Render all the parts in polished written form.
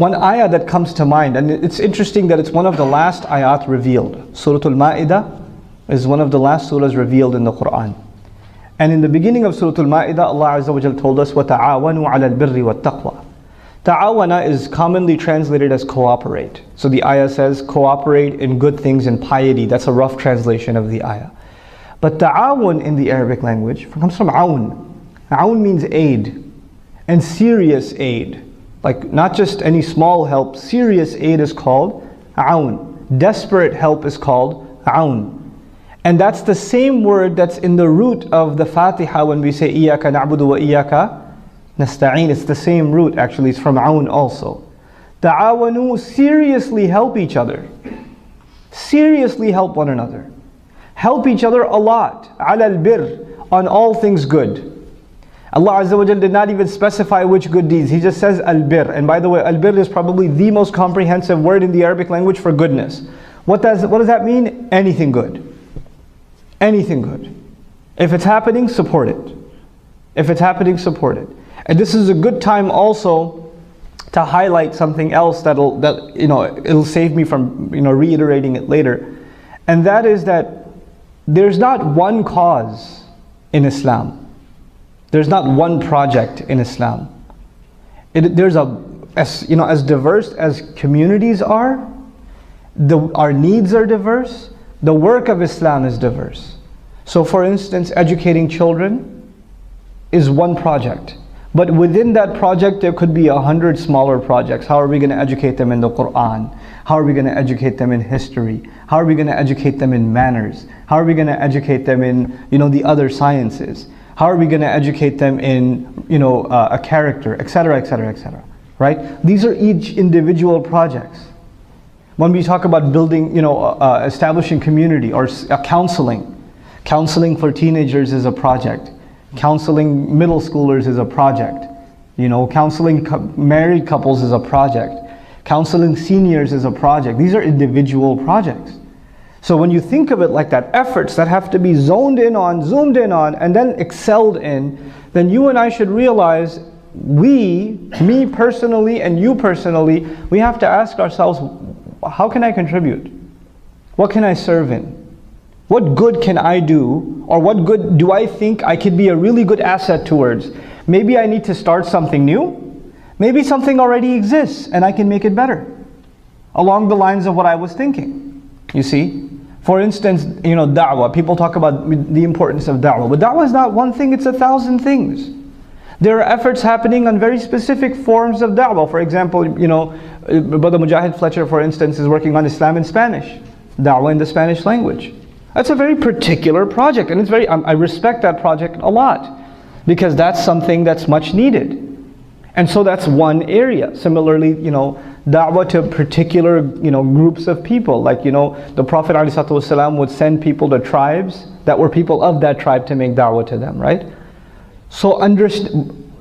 One ayah that comes to mind, and it's interesting that it's one of the last ayat revealed. Surah Al-Ma'idah is one of the last surahs revealed in the Quran. And in the beginning of Surah Al-Ma'idah, Allah Azza wa Jal told us, وَتَعَاوَنُوا عَلَى الْبِرِّ وَالتَّقْوَى. Ta'awana is commonly translated as cooperate. So the ayah says, cooperate in good things and piety. That's a rough translation of the ayah. But ta'awun in the Arabic language comes from aun. Aun means aid, and serious aid. Like not just any small help, serious aid is called aun. Desperate help is called aun. And that's the same word that's in the root of the Fatiha when we say Iyaka na'budu wa iyaka nasta'een. It's the same root, actually, it's from aun also. Ta'awanu, seriously help each other. Seriously help one another. Help each other a lot. Ala al-birr, on all things good. Allah Azza wa Jal did not even specify which good deeds. He just says al-birr. And by the way, al-birr is probably the most comprehensive word in the Arabic language for goodness. What does that mean? Anything good. Anything good. If it's happening, support it. If it's happening, support it. And this is a good time also to highlight something else it'll save me from reiterating it later. And that is that there's not one cause in Islam. There's not one project in Islam. There's as diverse as communities are, our needs are diverse, the work of Islam is diverse. So for instance, educating children is one project. But within that project, there could be 100 smaller projects. How are we going to educate them in the Quran? How are we going to educate them in history? How are we going to educate them in manners? How are we going to educate them in the other sciences? How are we going to educate them in a character, etc., etc., etc. Right? These are each individual projects. When we talk about building, establishing community or counseling for teenagers is a project. Counseling middle schoolers is a project. Counseling married couples is a project. Counseling seniors is a project. These are individual projects. So when you think of it like that, efforts that have to be zoomed in on, and then excelled in, then you and I should realize me personally and you personally, we have to ask ourselves, how can I contribute? What can I serve in? What good can I do? Or what good do I think I could be a really good asset towards? Maybe I need to start something new. Maybe something already exists and I can make it better. Along the lines of what I was thinking. You see? For instance, da'wah. People talk about the importance of da'wah. But da'wah is not one thing, it's 1,000 things. There are efforts happening on very specific forms of da'wah. For example, Brother Mujahid Fletcher, for instance, is working on Islam in Spanish. Da'wah in the Spanish language. That's a very particular project, and I respect that project a lot, because that's something that's much needed. And so that's one area. Similarly, da'wah to particular, groups of people. Like, the Prophet ﷺ would send people to tribes that were people of that tribe to make da'wah to them, right? So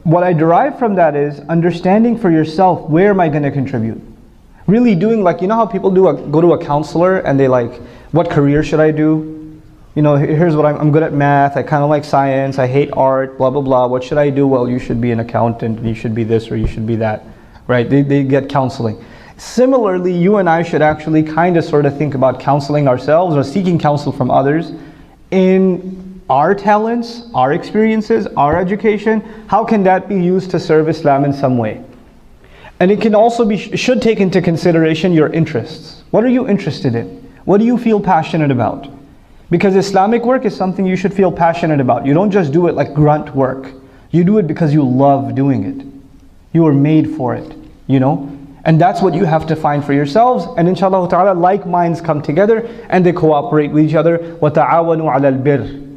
what I derive from that is understanding for yourself, where am I going to contribute? Really doing how people go to a counselor and they what career should I do? Here's what I'm good at math, I kind of like science, I hate art, blah, blah, blah. What should I do? Well, you should be an accountant, you should be this or you should be that, right? They get counseling. Similarly, you and I should actually sort of think about counseling ourselves or seeking counsel from others in our talents, our experiences, our education. How can that be used to serve Islam in some way? And it can also should take into consideration your interests. What are you interested in? What do you feel passionate about? Because Islamic work is something you should feel passionate about. You don't just do it like grunt work. You do it because you love doing it. You were made for it, And that's what you have to find for yourselves. And inshallah ta'ala, like minds come together and they cooperate with each other. وَتَعَاوَنُوا عَلَى الْبِرِّ